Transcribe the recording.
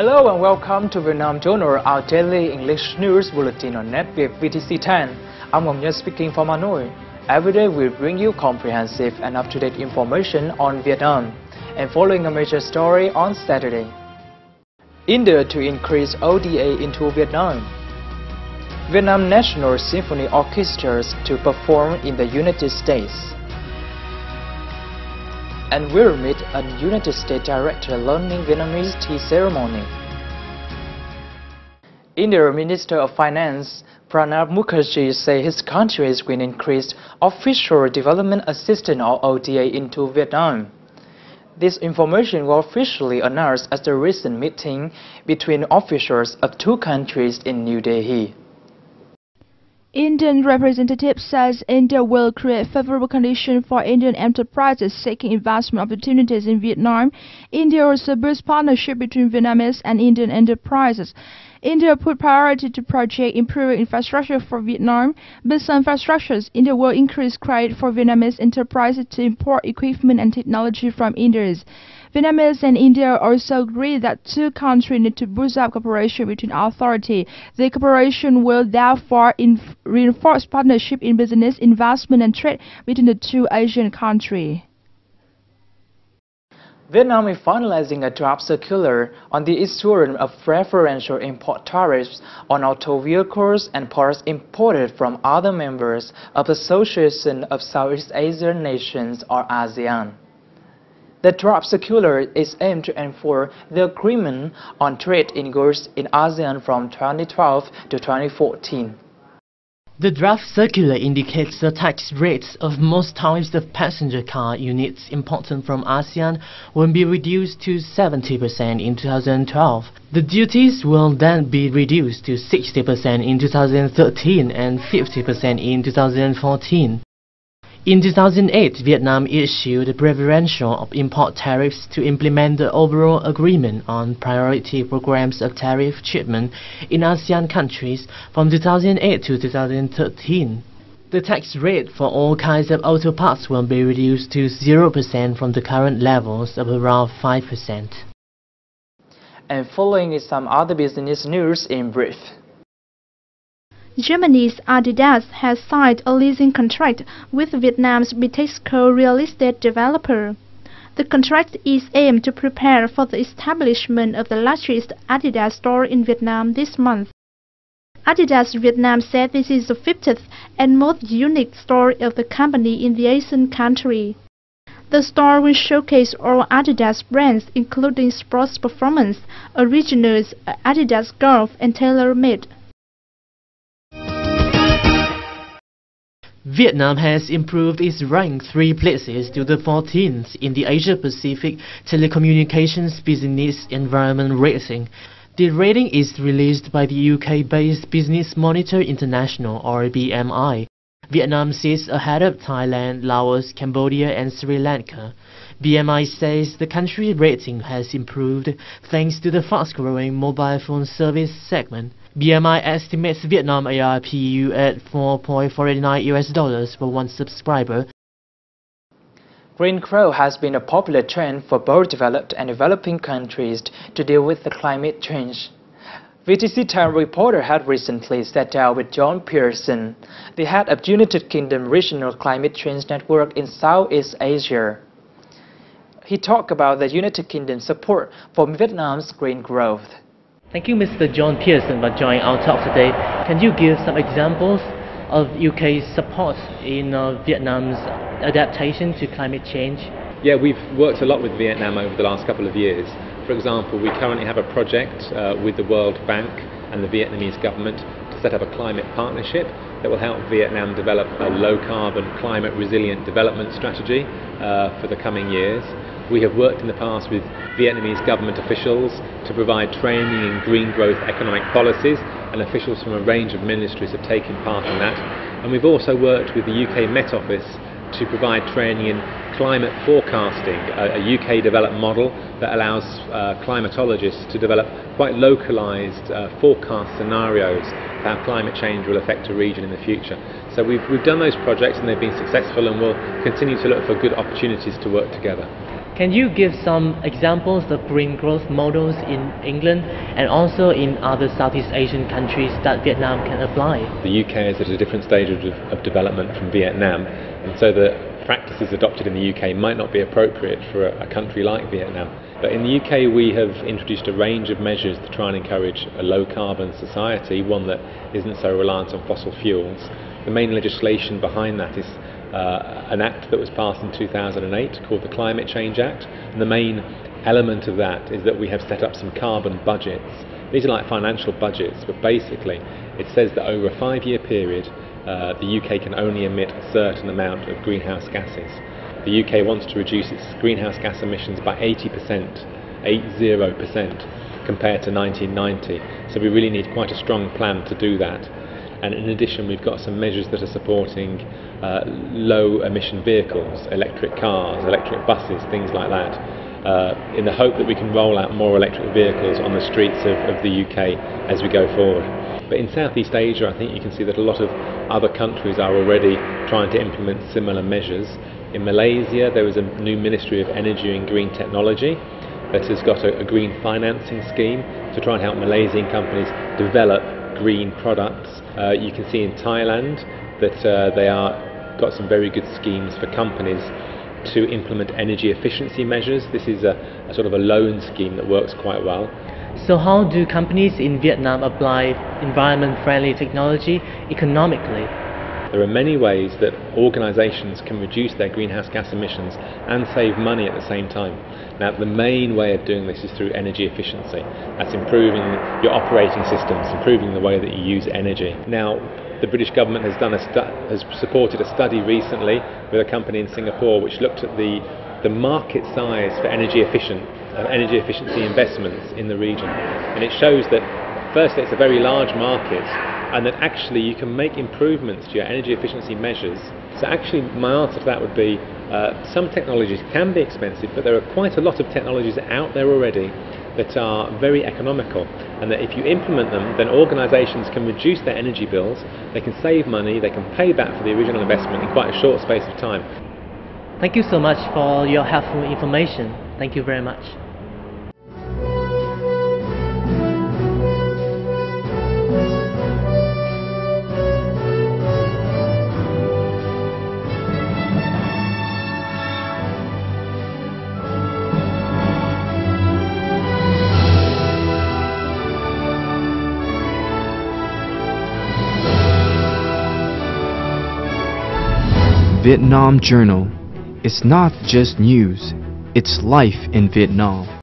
Hello and welcome to Vietnam Journal, our daily English news bulletin on net with VTC 10. I'm Ngọc Nhất speaking for Hanoi. Every day we bring you comprehensive and up-to-date information on Vietnam. And following a major story on Saturday. India to increase ODA into Vietnam. Vietnam National Symphony Orchestras to perform in the United States. And we'll meet a United States director learning Vietnamese tea ceremony. India Minister of Finance Pranab Mukherjee said his country will increase official development assistance or ODA into Vietnam. This information was officially announced at the recent meeting between officials of two countries in New Delhi. Indian representative says India will create favorable conditions for Indian enterprises seeking investment opportunities in Vietnam. India also boosts partnership between Vietnamese and Indian enterprises. India put priority to project improving infrastructure for Vietnam. Based on infrastructures, India will increase credit for Vietnamese enterprises to import equipment and technology from India. Vietnamese and India also agree that two countries need to boost up cooperation between authorities. The cooperation will therefore reinforce partnership in business, investment and trade between the two Asian countries. Vietnam is finalizing a draft circular on the issuance of preferential import tariffs on auto vehicles and parts imported from other members of the Association of Southeast Asian Nations or ASEAN. The draft circular is aimed to enforce the agreement on trade in goods in ASEAN from 2012 to 2014. The draft circular indicates the tax rates of most types of passenger car units imported from ASEAN will be reduced to 70% in 2012. The duties will then be reduced to 60% in 2013 and 50% in 2014. In 2008, Vietnam issued a preferential of import tariffs to implement the overall agreement on priority programs of tariff treatment in ASEAN countries from 2008 to 2013. The tax rate for all kinds of auto parts will be reduced to 0% from the current levels of around 5%. And following is some other business news in brief. Germany's Adidas has signed a leasing contract with Vietnam's Bitexco real estate developer. The contract is aimed to prepare for the establishment of the largest Adidas store in Vietnam this month. Adidas Vietnam said this is the 50th and most unique store of the company in the Asian country. The store will showcase all Adidas brands including sports performance, originals, Adidas Golf and TaylorMade. Vietnam has improved its rank 3 places to the 14th in the Asia-Pacific Telecommunications Business Environment Rating. The rating is released by the UK-based Business Monitor International or BMI. Vietnam sits ahead of Thailand, Laos, Cambodia and Sri Lanka. BMI says the country rating has improved thanks to the fast-growing mobile phone service segment. BMI estimates Vietnam ARPU at $4.49 for one subscriber. Green growth has been a popular trend for both developed and developing countries to deal with the climate change. VTC 10 reporter had recently sat down with John Pearson, the head of United Kingdom Regional Climate Change Network in Southeast Asia. He talked about the United Kingdom's support for Vietnam's green growth. Thank you, Mr. John Pearson, for joining our talk today. Can you give some examples of UK's support in Vietnam's adaptation to climate change? Yeah, we've worked a lot with Vietnam over the last couple of years. For example, we currently have a project with the World Bank and the Vietnamese government to set up a climate partnership that will help Vietnam develop a low-carbon, climate-resilient development strategy for the coming years. We have worked in the past with Vietnamese government officials to provide training in green growth economic policies, and officials from a range of ministries have taken part in that. And we've also worked with the UK Met Office to provide training in climate forecasting, a UK developed model that allows climatologists to develop quite localised forecast scenarios for how climate change will affect a region in the future. So we've done those projects and they've been successful, and we'll continue to look for good opportunities to work together. Can you give some examples of green growth models in England and also in other Southeast Asian countries that Vietnam can apply? The UK is at a different stage of development from Vietnam, and so the practices adopted in the UK might not be appropriate for a country like Vietnam. But in the UK we have introduced a range of measures to try and encourage a low carbon society, one that isn't so reliant on fossil fuels. The main legislation behind that is an act that was passed in 2008 called the Climate Change Act, and the main element of that is that we have set up some carbon budgets. These are like financial budgets, but basically it says that over a 5-year period the UK can only emit a certain amount of greenhouse gases. The UK wants to reduce its greenhouse gas emissions by 80%, 80%, compared to 1990, so we really need quite a strong plan to do that. And in addition, we've got some measures that are supporting low emission vehicles, electric cars, electric buses, things like that, in the hope that we can roll out more electric vehicles on the streets of the UK as we go forward. But in Southeast Asia, I think you can see that a lot of other countries are already trying to implement similar measures. In Malaysia, there was a new Ministry of Energy and Green Technology that has got a green financing scheme to try and help Malaysian companies develop green products. You can see in Thailand that they are got some very good schemes for companies to implement energy efficiency measures. This is a sort of a loan scheme that works quite well. So how do companies in Vietnam apply environment-friendly technology economically? There are many ways that organisations can reduce their greenhouse gas emissions and save money at the same time. Now, the main way of doing this is through energy efficiency. That's improving your operating systems, improving the way that you use energy. Now, the British government has supported a study recently with a company in Singapore which looked at the market size for energy efficiency investments in the region, and it shows that firstly it's a very large market, and that actually you can make improvements to your energy efficiency measures. So actually my answer to that would be some technologies can be expensive, but there are quite a lot of technologies out there already that are very economical, and that if you implement them, then organisations can reduce their energy bills, they can save money, they can pay back for the original investment in quite a short space of time. Thank you so much for your helpful information. Thank you very much. Vietnam Journal. It's not just news, it's life in Vietnam.